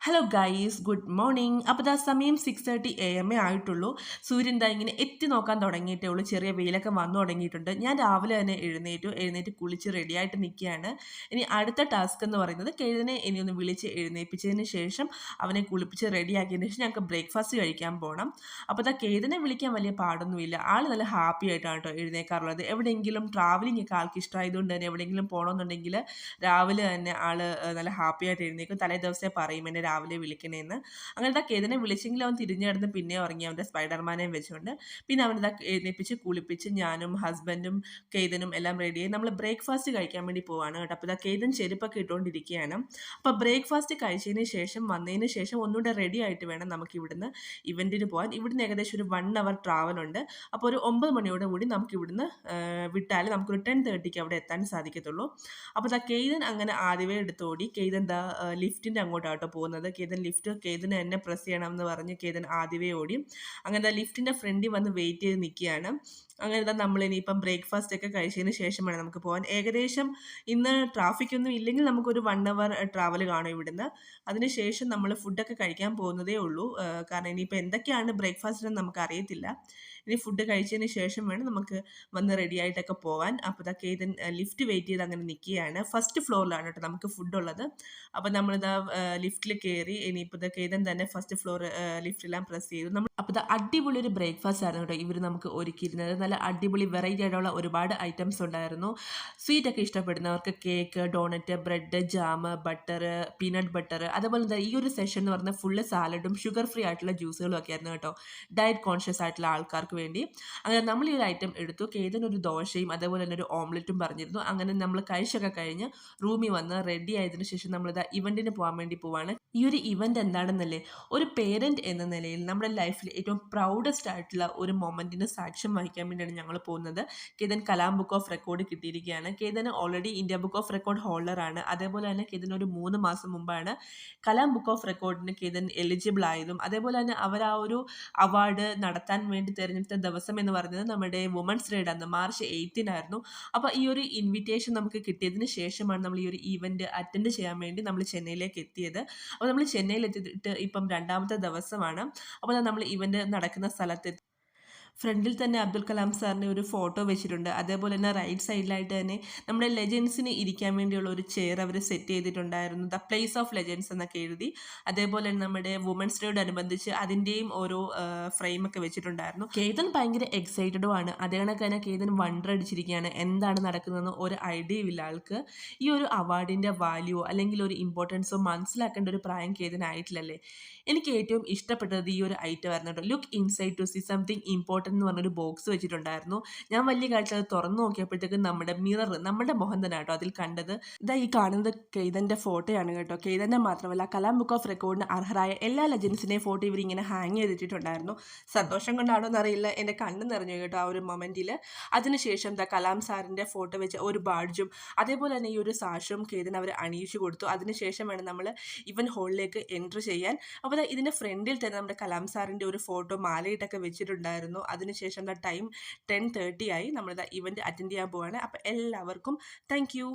Hello guys, good morning. അപ്പോൾ ദാ സമയം 6:30 AM ആയിട്ടുള്ളൂ. സൂര്യൻ ദാ ഇങ്ങനെ എത്തി നോക്കാൻ തുടങ്ങിയിട്ടേ ഉള്ളൂ. ചെറിയ വെയിലൊക്കെ വന്നു തുടങ്ങിയിട്ടുണ്ട്. ഞാൻ രാവിലെ തന്നെ എഴുന്നേറ്റ് കുളിച്ച് റെഡിയായിട്ട് നിൽക്കുകയാണ്. ഇനി അടുത്ത ടാസ്ക് എന്ന് പറയുന്നത് കെഴുതനെ ഇനി ഒന്ന് വിളിച്ച് എഴുന്നേൽപ്പിച്ചതിന് ശേഷം അവനെ കുളിപ്പിച്ച് റെഡിയാക്കിയതിന് ശേഷം ഞങ്ങൾക്ക് ബ്രേക്ക്ഫാസ്റ്റ് കഴിക്കാൻ പോകണം. അപ്പോൾ ദാ കെഴുതനെ വിളിക്കാൻ വലിയ പാടൊന്നുമില്ല. ആൾ നല്ല ഹാപ്പി ആയിട്ടാണ് കേട്ടോ എഴുന്നേൽക്കാറുള്ളത്. എവിടെയെങ്കിലും ട്രാവലിംഗ് ഒക്കെ ആൾക്ക് ഇഷ്ടമായതുകൊണ്ട് തന്നെ എവിടെയെങ്കിലും പോകണമെന്നുണ്ടെങ്കിൽ രാവിലെ തന്നെ ആൾ നല്ല ഹാപ്പി ആയിട്ട് എഴുന്നേൽക്കും. തലേ ദിവസമേ പറയും എന്നെ രാവിലെ വിളിക്കണേന്ന്. അങ്ങനത്തെ കേതിനെ വിളിച്ചെങ്കിൽ അവൻ തിരിഞ്ഞു കിടന്ന് പിന്നെ ഉറങ്ങി അവൻ്റെ സ്പൈഡർമാനെയും വെച്ചുകൊണ്ട്. പിന്നെ അവനിതാ എഴുന്നേൽപ്പിച്ച് കുളിപ്പിച്ച് ഞാനും ഹസ്ബൻഡും കേതനും എല്ലാം റെഡിയായി നമ്മൾ ബ്രേക്ക്ഫാസ്റ്റ് കഴിക്കാൻ വേണ്ടി പോവാണ് കേട്ടോ. അപ്പോൾ ഇതാ കേതൻ ചെരുപ്പൊക്കെ ഇട്ടുകൊണ്ടിരിക്കുകയാണ്. അപ്പോൾ ബ്രേക്ക്ഫാസ്റ്റ് കഴിച്ചതിന് ശേഷം വന്നതിന് ശേഷം ഒന്നുകൂടെ റെഡി ആയിട്ട് വേണം നമുക്ക് ഇവിടുന്ന് ഇവൻറ്റിന് പോകാൻ. ഇവിടുന്ന് ഏകദേശം ഒരു 1 അവർ ട്രാവലുണ്ട്. അപ്പോൾ ഒരു 9 മണിയോട് കൂടി നമുക്ക് ഇവിടുന്ന് വിട്ടാൽ നമുക്കൊരു 10:30ക്ക് അവിടെ എത്താൻ സാധിക്കത്തുള്ളൂ. അപ്പോൾ ഇതാ കേതൻ അങ്ങനെ ആദ്യമേ എടുത്തോടി. കേതൻ എന്താ ലിഫ്റ്റിൻ്റെ അങ്ങോട്ടാട്ടോ പോകുന്നത്. കേതന് എന്നെ പ്രസ് ചെയ്യണം എന്ന് പറഞ്ഞ് കേതൻ ആദ്യമേ ഓടി. അങ്ങനെ ലിഫ്റ്റിൻ്റെ ഫ്രണ്ടിൽ വന്ന് വെയിറ്റ് ചെയ്ത് നിൽക്കുകയാണ്. അങ്ങനെ നമ്മൾ ഇനിയിപ്പം ബ്രേക്ക്ഫാസ്റ്റ് ഒക്കെ കഴിച്ചതിന് ശേഷമാണ് നമുക്ക് പോകാൻ. ഏകദേശം ഇന്ന് ട്രാഫിക് ഒന്നും ഇല്ലെങ്കിൽ നമുക്കൊരു 1 അവർ ട്രാവൽ കാണും ഇവിടുന്ന്. അതിനുശേഷം നമ്മൾ ഫുഡൊക്കെ കഴിക്കാൻ പോകുന്നതേ ഉള്ളൂ. കാരണം ഇനിയിപ്പോൾ എന്തൊക്കെയാണ് ബ്രേക്ക്ഫാസ്റ്റിന് നമുക്ക് അറിയത്തില്ല. ഇനി ഫുഡ് കഴിച്ചതിന് ശേഷം വേണം നമുക്ക് വന്ന് റെഡി ആയിട്ടൊക്കെ പോകാൻ. അപ്പോൾ ഇതാ കേതൻ ലിഫ്റ്റ് വെയിറ്റ് ചെയ്ത് അങ്ങനെ നിൽക്കുകയാണ്. ഫസ്റ്റ് ഫ്ലോറിലാണ് കേട്ടോ നമുക്ക് ഫുഡ് ഉള്ളത്. അപ്പോൾ നമ്മളിതാ ലിഫ്റ്റിൽ കയറി. ഇനിയിപ്പോൾ ഇതാ കേതൻ തന്നെ ഫസ്റ്റ് ഫ്ലോർ ലിഫ്റ്റെല്ലാം പ്രസ് ചെയ്തു. അപ്പോൾ ഇത് അടിപൊളി ഒരു ബ്രേക്ക്ഫാസ്റ്റ് ആയിരുന്നു കേട്ടോ ഇവർ നമുക്ക് ഒരുക്കിയിരുന്നത്. നല്ല അടിപൊളി വെറൈറ്റി ആയിട്ടുള്ള ഒരുപാട് ഐറ്റംസ് ഉണ്ടായിരുന്നു. സ്വീറ്റ് ഒക്കെ ഇഷ്ടപ്പെടുന്നവർക്ക് cake, donut, bread, jam, butter, peanut butter, അതുപോലെ തന്നെ ഈ ഒരു സെഷൻ എന്ന് പറഞ്ഞാൽ ഫുള്ള് സാലഡും ഷുഗർ ഫ്രീ ആയിട്ടുള്ള ജ്യൂസുകളും ഒക്കെ ആയിരുന്നു കേട്ടോ, ഡയറ്റ് കോൺഷ്യസ് ആയിട്ടുള്ള ആൾക്കാർക്ക് വേണ്ടി. അങ്ങനെ നമ്മൾ ഈ ഒരു ഐറ്റം എടുത്തു. കേതനൊരു ദോശയും അതേപോലെ തന്നെ ഒരു ഓംലെറ്റും പറഞ്ഞിരുന്നു. അങ്ങനെ നമ്മൾ കഴിച്ചൊക്കെ കഴിഞ്ഞ് റൂമിൽ വന്ന് റെഡി ആയതിനു ശേഷം നമ്മളിതാ ഇവൻറ്റിന് പോകാൻ വേണ്ടി പോവാണ്. ഈ ഒരു ഇവൻ്റ് എന്താണെന്നല്ലേ, ഒരു പേരൻറ്റ് എന്ന നിലയിൽ നമ്മുടെ ലൈഫിൽ ഏറ്റവും പ്രൗഡസ്റ്റ് ആയിട്ടുള്ള ഒരു മൊമെൻറ്റിന് സാക്ഷ്യം വഹിക്കാൻ വേണ്ടിയാണ് ഞങ്ങൾ പോകുന്നത്. Ketan Kalam book of record കിട്ടിയിരിക്കുകയാണ്. കേതന് already India book of record ഹോൾഡറാണ്. അതേപോലെ തന്നെ കേതൻ ഒരു 3 മാസം മുമ്പാണ് കലാം ബുക്ക് ഓഫ് റെക്കോർഡിന് കേതൻ എലിജിബിൾ ആയതും. അതേപോലെ തന്നെ അവർ ആ ഒരു അവാർഡ് നടത്താൻ വേണ്ടി തിരഞ്ഞെടുത്ത ദിവസം എന്ന് പറയുന്നത് നമ്മുടെ വുമൻസ് ഡേയുടെ അന്ന് മാർച്ച് 8-നായിരുന്നു. അപ്പോൾ ഈ ഒരു ഇൻവിറ്റേഷൻ നമുക്ക് കിട്ടിയതിന് ശേഷമാണ് നമ്മൾ ഈ ഒരു ഈവൻറ്റ് അറ്റൻഡ് ചെയ്യാൻ വേണ്ടി നമ്മൾ ചെന്നൈയിലേക്ക് എത്തിയത്. അപ്പോൾ നമ്മൾ ചെന്നൈയിൽ എത്തിയിട്ട് ഇപ്പം 2ാമത്തെ ദിവസമാണ്. അപ്പോൾ നമ്മൾ ഇവൻ്റ് നടക്കുന്ന സ്ഥലത്ത് ഫ്രണ്ടിൽ തന്നെ അബ്ദുൽ കലാം സാറിൻ്റെ ഒരു ഫോട്ടോ വെച്ചിട്ടുണ്ട്. അതേപോലെ തന്നെ റൈറ്റ് സൈഡിലായിട്ട് തന്നെ നമ്മുടെ ലെജൻസിന് ഇരിക്കാൻ വേണ്ടിയുള്ള ഒരു ചെയർ അവർ സെറ്റ് ചെയ്തിട്ടുണ്ടായിരുന്നു. ദ പ്ലേസ് ഓഫ് ലെജൻസ് എന്നൊക്കെ എഴുതി. അതേപോലെ തന്നെ നമ്മുടെ വുമൻസ് ഡേയോട് അനുബന്ധിച്ച് അതിൻ്റെയും ഓരോ ഫ്രെയിമൊക്കെ വെച്ചിട്ടുണ്ടായിരുന്നു. കേതൻ ഭയങ്കര എക്സൈറ്റഡും ആണ്. അതേ കണക്ക് തന്നെ കേതൻ വണ്ടർ അടിച്ചിരിക്കുകയാണ് എന്താണ് നടക്കുന്നതെന്ന് ഒരു ഐഡിയയും ഇല്ല ആൾക്ക്. ഈ ഒരു അവാർഡിൻ്റെ വാല്യൂ അല്ലെങ്കിൽ ഒരു ഇമ്പോർട്ടൻസോ മനസ്സിലാക്കേണ്ട ഒരു പ്രായം കേതനായിട്ടില്ലല്ലേ. എനിക്ക് ഏറ്റവും ഇഷ്ടപ്പെട്ടത് ഈ ഒരു ഐറ്റം ആയിരുന്നു കേട്ടോ. Look inside to see something important എന്ന് പറഞ്ഞൊരു ബോക്സ് വെച്ചിട്ടുണ്ടായിരുന്നു. ഞാൻ വലിയ കാഴ്ച അത് തുറന്നു നോക്കിയപ്പോഴത്തേക്കും നമ്മുടെ മിറർ, നമ്മുടെ മോഹൻ തന്നെ കേട്ടോ അതിൽ കണ്ടത്. ഇതാ ഈ കാണുന്നത് കേതൻ്റെ ഫോട്ടോയാണ് കേട്ടോ. കേതൻ്റെ മാത്രമല്ല കലാം ബുക്ക് ഓഫ് റെക്കോർഡിന് അർഹരായ എല്ലാ ലെജൻസിനെയും ഫോട്ടോ ഇവരിങ്ങനെ ഹാങ് ചെയ്തിട്ടുണ്ടായിരുന്നു. സന്തോഷം കൊണ്ടാണോ എന്നറിയില്ല, എൻ്റെ കണ്ണ് നിറഞ്ഞു കേട്ടോ ആ ഒരു മൊമെൻറ്റിൽ. അതിനുശേഷം ദാ കലാം സാറിൻ്റെ ഫോട്ടോ വെച്ച ഒരു ബാഡ്ജും അതേപോലെ തന്നെ ഈ ഒരു സാഷും കേതൻ അവർ അണിയിച്ചു കൊടുത്തു. അതിനുശേഷം വേണം നമ്മൾ ഇവൻ ഹോളിലേക്ക് എൻട്രി ചെയ്യാൻ. അപ്പോൾ ഇതിൻ്റെ ഫ്രണ്ടിൽ തന്നെ നമ്മുടെ കലാം സാറിൻ്റെ ഒരു ഫോട്ടോ മാലയിട്ടൊക്കെ വെച്ചിട്ടുണ്ടായിരുന്നു. അതിനുശേഷം ടൈം 10:30 ആയി. നമ്മളിതാ ഇവൻറ്റ് അറ്റൻഡ് ചെയ്യാൻ പോവാണ്. അപ്പോൾ എല്ലാവർക്കും താങ്ക് യു.